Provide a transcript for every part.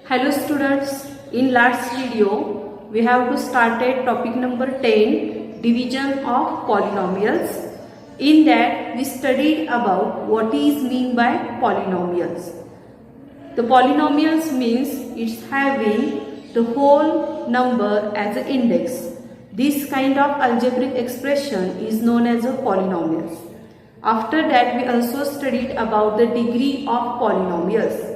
Hello students, in last video we have to started topic number 10, division of polynomials. In that we studied about what is mean by polynomials. The polynomials means it's having the whole number as an index. This kind of algebraic expression is known as a polynomials. After that we also studied about the degree of polynomials.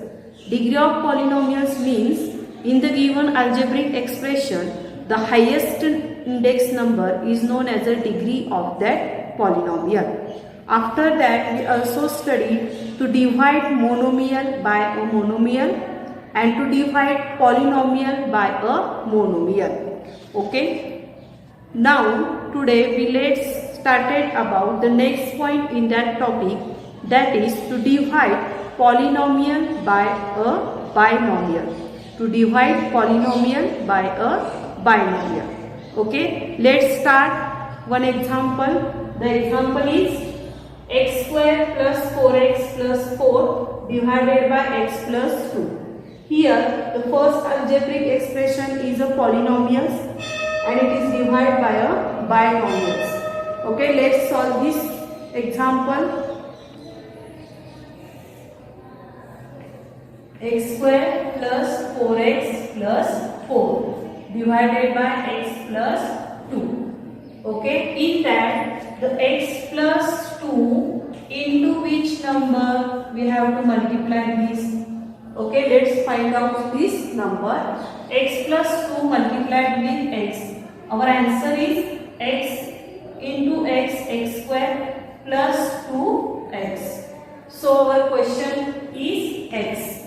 Degree of polynomials means in the given algebraic expression, the highest index number is known as a degree of that polynomial. After that, we also studied to divide monomial by a monomial and to divide polynomial by a monomial. Okay. Now, today we let's started about the next point in that topic, that is to divide polynomial by a binomial. To divide polynomial by a binomial. Okay, let's start one example. The example is x square plus 4x plus 4 divided by x plus 2. Here the first algebraic expression is a polynomial and it is divided by a binomial. Okay, let's solve this example. X square plus 4x plus 4 divided by x plus 2. Okay, in that the x plus 2 into which number we have to multiply this. Okay, let's find out this number. X plus 2 multiplied with x. Our answer is x into x square plus 2x. So our question is x.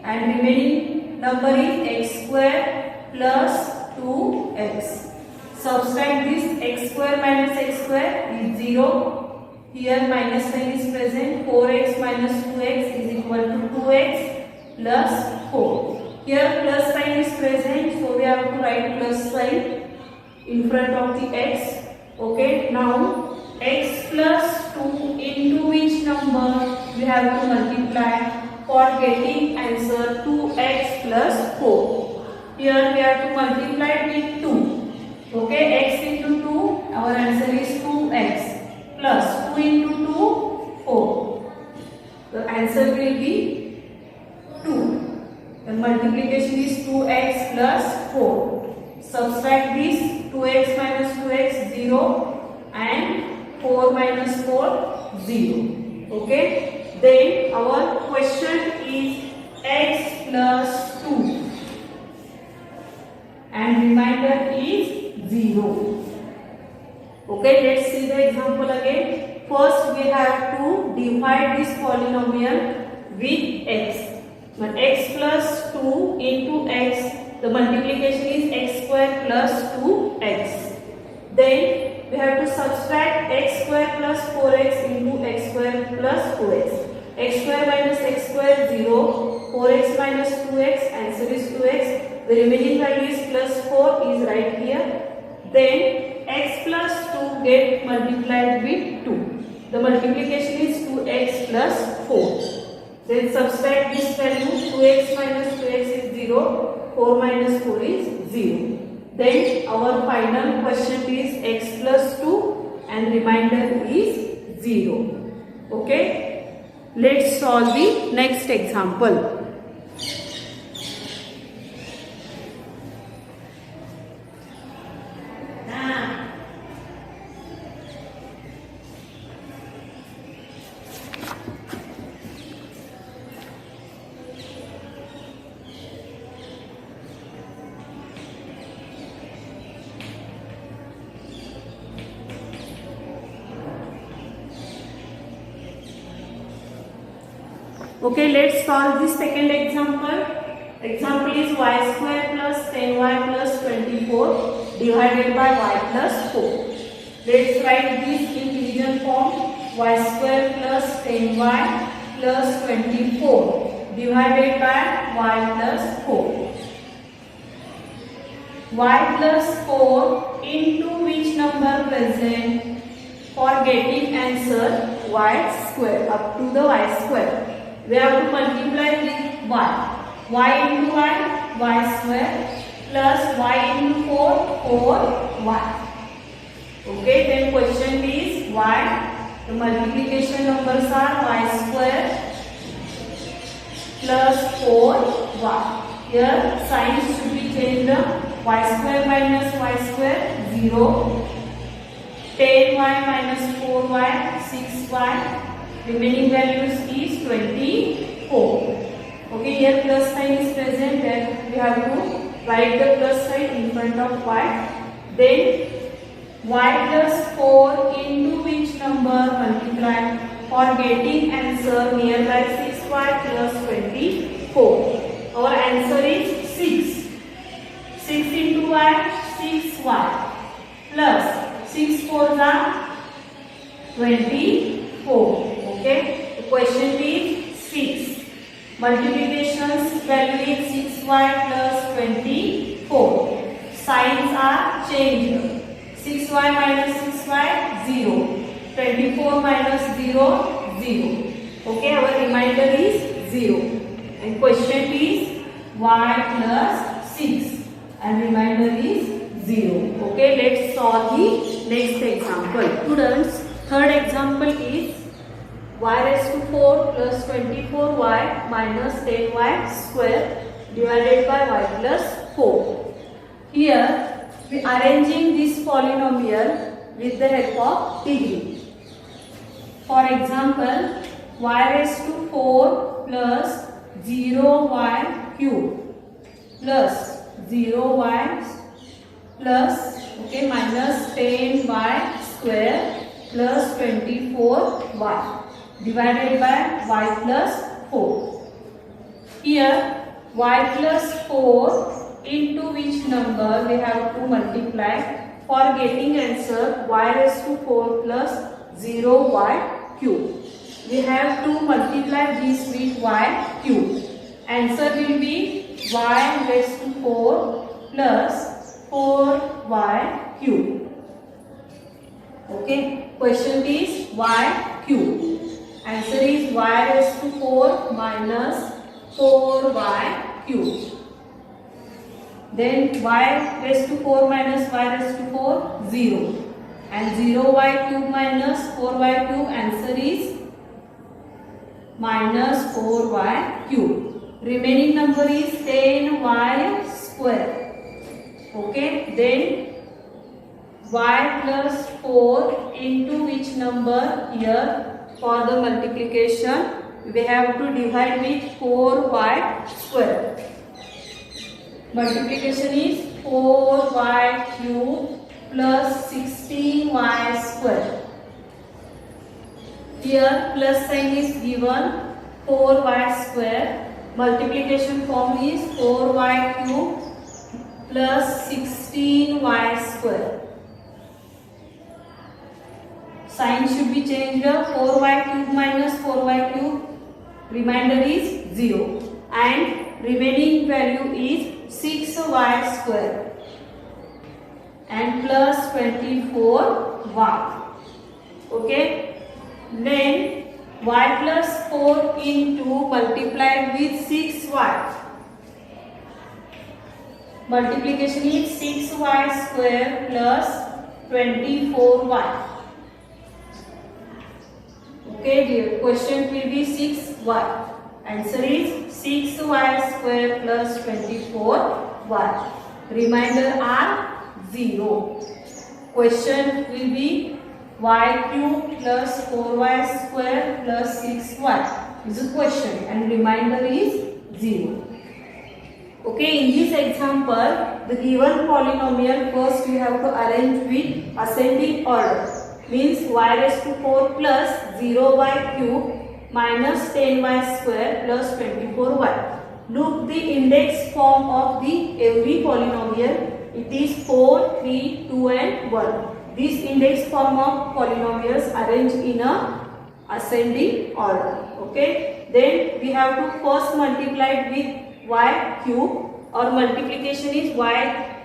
And remaining number is x square plus 2x. Subtract this, x square minus x square is 0. Here minus sign is present. 4x minus 2x is equal to 2x plus 4. Here plus sign is present, so we have to write plus sign in front of the x. Okay, now x plus 2 into which number we have to multiply for getting answer 2x plus 4. Here we have to multiply with 2. Okay, x into 2, our answer is 2x plus 2 into 2, 4. The answer will be 2. The multiplication is 2x plus 4. Subtract this, 2x minus 2x 0 and 4 minus 4 0. Okay. Then our question is x plus 2 and remainder is 0. Okay, let's see the example again. First we have to divide this polynomial with x. Now x plus 2 into x, the multiplication is x square plus 2x. Then we have to subtract x square plus 4x into x square plus 2x. X square minus x square 0, 4x minus 2x, answer is 2x. The remaining value is plus 4 is right here. Then x plus 2 get multiplied with 2. The multiplication is 2x plus 4. Then subtract this value, 2x minus 2x is 0, 4 minus 4 is 0. Then our final question is x plus 2 and remainder is 0. Okay. Let's solve the next example. Okay, let's solve this second example. Example is y square plus 10y plus 24 divided by y plus 4. Let's write this in division form. Y square plus 10y plus 24 divided by y plus 4. Y plus 4 into which number present for getting answer y square up to the y square. We have to multiply with y. y into y square plus y into 4y. Okay, then question is y. The multiplication numbers are y square plus 4y. Here signs should be changed. Y square minus y square 0. 10y minus 4y 6y. Remaining values is 24. Okay, here plus sign is present, then we have to write the plus sign in front of y. Then y plus 4 into which number multiply for getting answer nearby 6y plus 24. Our answer is 6. 6 into y 6y plus 6 4s are 24. Okay, the question is 6. Multiplications value is 6y plus 24. Signs are changed. 6y minus 6y 0. 24 minus 0 0. Okay, our remainder is 0. And question is y plus 6 and remainder is 0. Okay, let's solve the next example. Students, third example is y raised to 4 plus 24y minus 10y square divided by y plus 4. Here we are arranging this polynomial with the help of degree. For example, y raised to 4 plus 0y cube plus 0y plus minus 10y square plus 24y divided by y plus 4. Here y plus 4 into which number we have to multiply for getting answer y raised to 4 plus 0y cube. We have to multiply this with y cube. Answer will be y raised to 4 plus 4y cube. Okay, question is y cube. Answer is y raised to 4 minus 4y cube. Then y raised to 4 minus y raised to 4, 0. And 0y cube minus 4y cube, answer is minus 4y cube. Remaining number is 10y square. Okay, then y plus 4 into which number here? For the multiplication, we have to divide with 4y square. Multiplication is 4y cube plus 16y square. Here plus sign is given 4y square. Multiplication form is 4y cube plus 16y square. Sign should be changed. 4y cube minus 4y cube. Remainder is 0. And remaining value is 6y square. And plus 24y. Okay. Then y plus 4 into multiplied with 6y. Multiplication is 6y square plus 24y. Okay dear, question will be 6y. Answer is 6y square plus 24y. Remainder are 0. Question will be y cube plus 4y square plus 6y. This is question and remainder is 0. Okay, in this example, the given polynomial first we have to arrange with ascending order. Means y raised to 4 plus 0y cube minus 10y square plus 24y. Look the index form of the every polynomial. It is 4, 3, 2 and 1. This index form of polynomials arranged in a ascending order. Okay. Then we have to first multiply with y cube. Or multiplication is y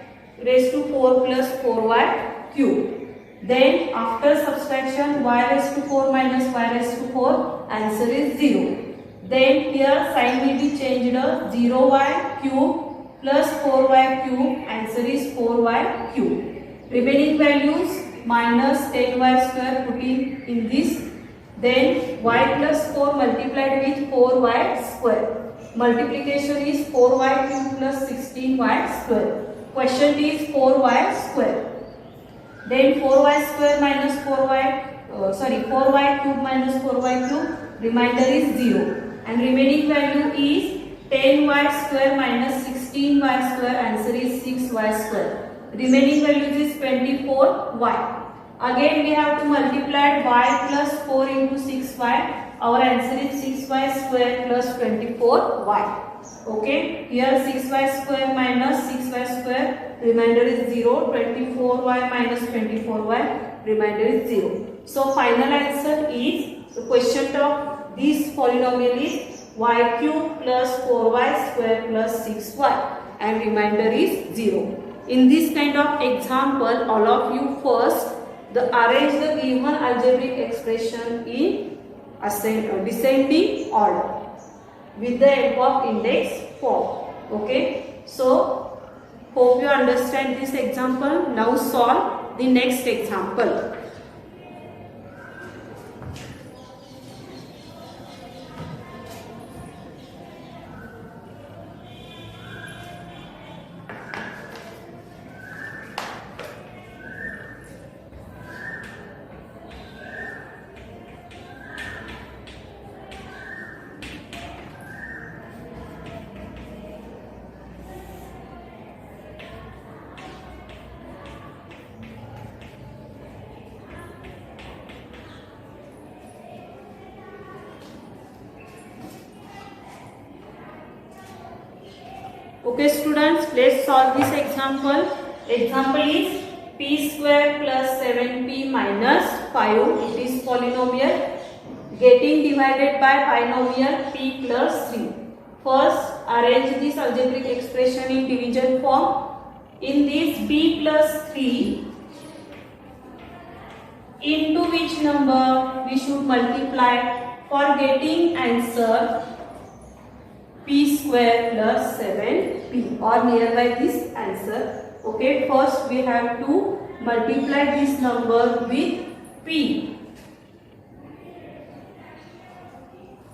raised to 4 plus 4y cube. Then after subtraction y raised to 4 minus y raised to 4, answer is 0. Then here sign will be changed. 0y cube plus 4y cube. Answer is 4y cube. Remaining values minus 10y square putting in this. Then y plus 4 multiplied with 4y square. Multiplication is 4y cube plus 16y square. Question is 4y square. Then 4y square minus 4y cube minus 4y cube. Remainder is 0. And remaining value is 10y square minus 16y square. Answer is 6y square. Remaining values is 24y. Again we have to multiply y plus 4 into 6y. Our answer is 6y square plus 24y. Okay. Here 6y square minus 6y square. Remainder is 0. 24y minus 24y. Remainder is 0. So final answer is the question of this polynomial is y cube plus 4y square plus 6y and remainder is 0. In this kind of example, all of you first arrange the given algebraic expression in descending order with the help of index form. Okay. So hope you understand this example. Now solve the next example. Okay students, let's solve this example. Example is p square plus 7p minus 5. It is polynomial getting divided by binomial p plus 3. First arrange this algebraic expression in division form. In this p plus 3 into which number we should multiply for getting answer p square plus 7p or nearby this answer. Okay, first we have to multiply this number with p.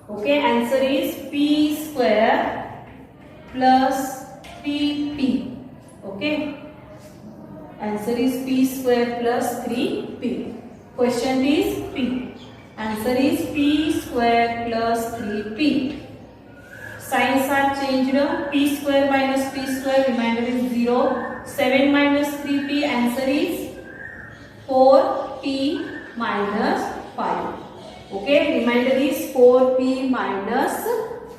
Okay, answer is p square plus 3p. Okay, answer is p square plus 3p. Question is p. Answer is p square plus 3p. Signs are changed. P square minus p square, remainder is 0. 7 minus 3p, answer is 4p minus 5. Okay, remainder is 4p minus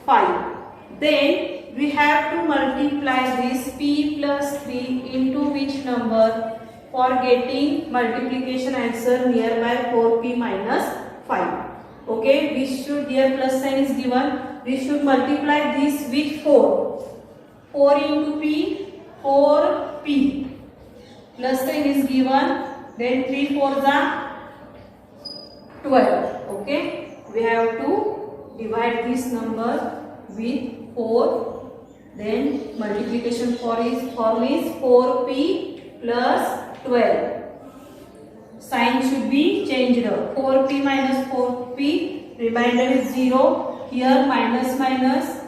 5. Then we have to multiply this p plus 3 into which number for getting multiplication answer nearby 4p minus 5. Okay, we should, here plus sign is given. We should multiply this with 4. 4 into p, 4p. Plus sign is given. Then 3 4s are 12. Okay. We have to divide this number with 4. Then multiplication form is 4p plus 12. Sign should be changed. 4p minus 4p. Remainder is 0. Here minus minus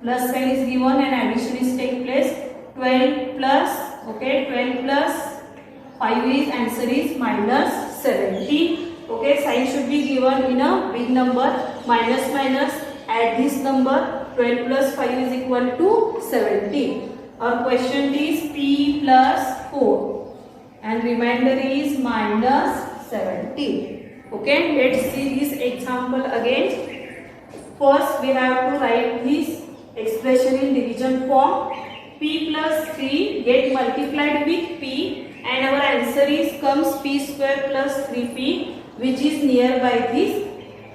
plus sign is given and addition is take place. 12 plus, okay, 12 plus 5 is answer is minus 70. Okay, sign should be given in a big number. Minus minus, add this number. 12 plus 5 is equal to 70. Our question is p plus 4 and remainder is minus 70. Okay, let's see this example again. First, we have to write this expression in division form. P plus 3 get multiplied with p and our answer is comes p square plus 3p which is nearby this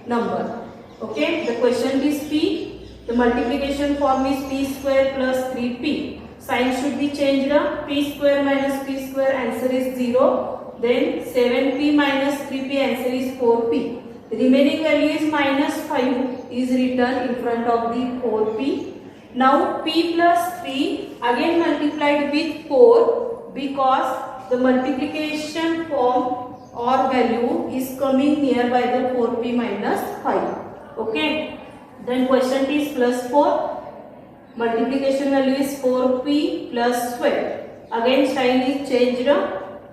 number. Okay, the question is p. The multiplication form is p square plus 3p. Sign should be changed. P square minus p square, answer is 0. Then 7p minus 3p, answer is 4p. Remaining value is minus 5 is written in front of the 4p. Now p plus 3 again multiplied with 4 because the multiplication form or value is coming nearby the 4p minus 5. Okay. Then question is plus 4. Multiplication value is 4p plus 12. Again sign is changed.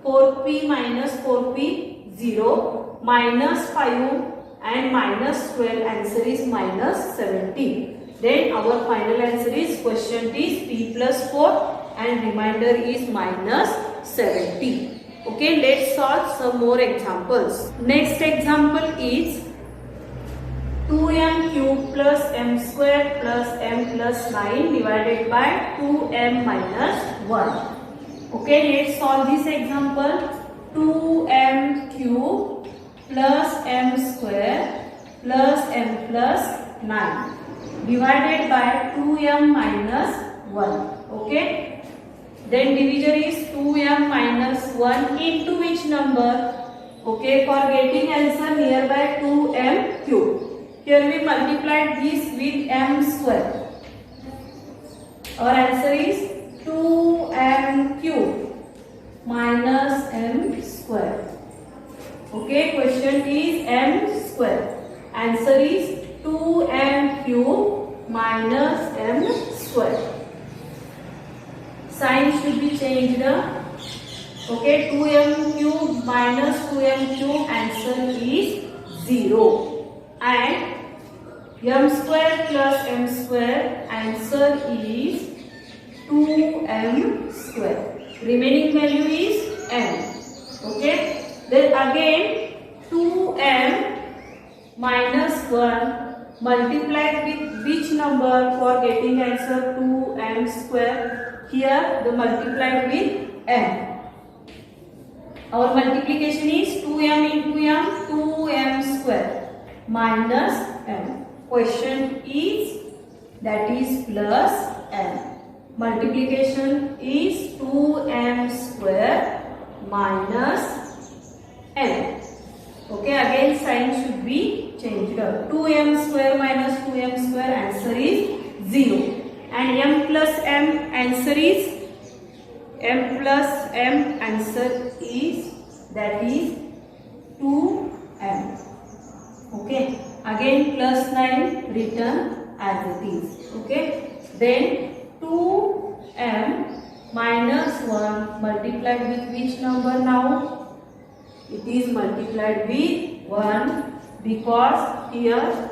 4p minus 4p 0 minus 5 and minus 12. Answer is minus 17. Then our final answer is question is p plus 4 and remainder is minus 17. Okay, let's solve some more examples. Next example is 2m cube plus m square plus m plus 9 divided by 2m minus 1. Okay, let's solve this example. 2m cube plus m square plus m plus 9 divided by 2m minus 1. Okay. Then divisor is 2m minus 1 into which number? Okay, for getting answer nearby 2m cube. Here we multiplied this with m square. Our answer is 2m cube minus m square. Okay, question is m square. Answer is 2m cube minus m square. Sign should be changed. Okay, 2m cube minus 2m cube, answer is 0. And m square plus m square, answer is 2m square. Remaining value is m. Okay. Then again 2m minus 1 multiplied with which number for getting answer 2m square? Here the multiplied with m. Our multiplication is 2m into m, 2m square minus m. Question is that is plus m. Multiplication is 2m square minus m. Okay, again sign should be changed. 2m square minus 2m square, answer is 0. And m plus m, answer is m plus m, answer is that is 2m. Okay, again plus 9 written as it is. Okay, then 2m minus 1 multiplied with which number now? It is multiplied with 1 because here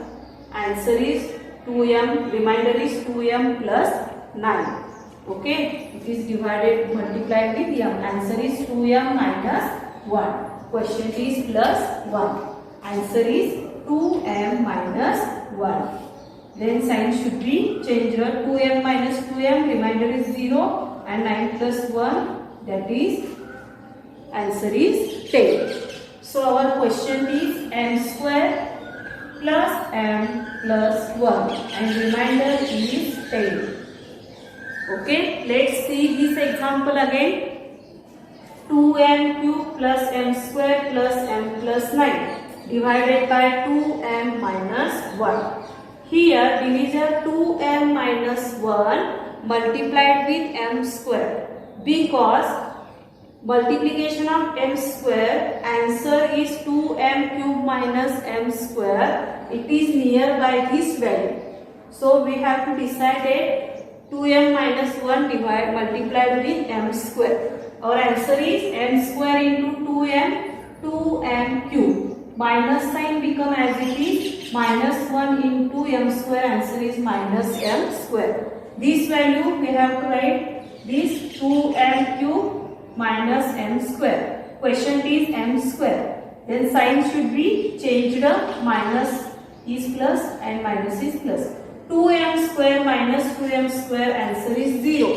answer is 2m, remainder is 2m plus 9. Okay, it is divided, multiplied with m. Answer is 2m minus 1. Question is plus 1. Answer is 2m minus 1. Then sign should be changed. 2m minus 2m, remainder is 0 and 9 plus 1, that is answer is 10. So our question is m square plus m plus 1 and remainder is 10. Okay, let's see this example again. 2m cube plus m square plus m plus 9 divided by 2m minus 1. Here divisor 2m minus 1 multiplied with m square because multiplication of m square, answer is 2m cube minus m square. It is nearby this value. So we have to decide 2m minus 1 multiplied with m square. Our answer is m square into 2m cube. Minus sign become as it is minus 1 into m square, answer is minus m square. This value we have to write this 2m cube minus m square. Question is m square. Then sign should be changed. Minus is plus and minus is plus. 2m square minus 2m square, answer is 0.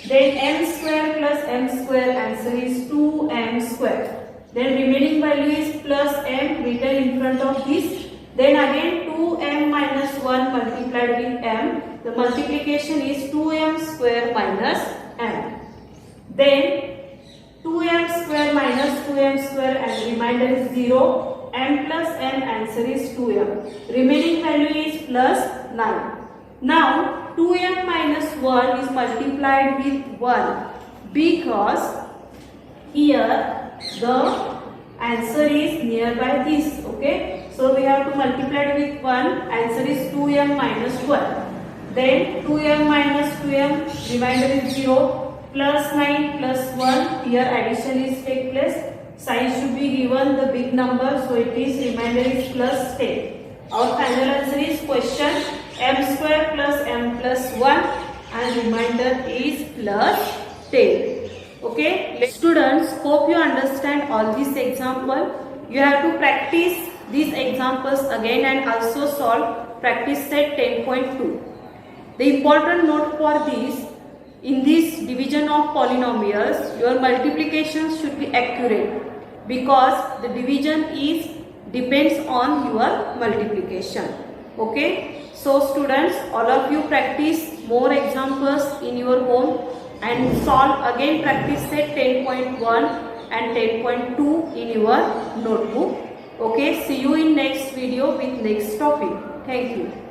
Then m square plus m square, answer is 2m square. Then remaining value is plus m written in front of this. Then again 2m minus 1 multiplied with m. The multiplication is 2m square minus m. Then 2m square minus 2m square and remainder is 0. m plus n answer is 2m. Remaining value is plus 9. Now 2m minus 1 is multiplied with 1 because here the answer is nearby this. Okay, so we have to multiply with 1. Answer is 2m minus 1. Then 2m minus 2m, remainder is 0. Plus 9 plus 1, here addition is take place. Sign should be given the big number, so it is remainder is plus 10. Our final answer is question m square plus m plus 1 and remainder is plus 10. Okay, students, hope you understand all this example. You have to practice these examples again and also solve practice set 10.2. The important note for this, in this division of polynomials, your multiplication should be accurate because the division is depends on your multiplication. Okay, so students, all of you practice more examples in your home and solve again practice set 10.1 and 10.2 in your notebook. Okay, see you in next video with next topic. Thank you.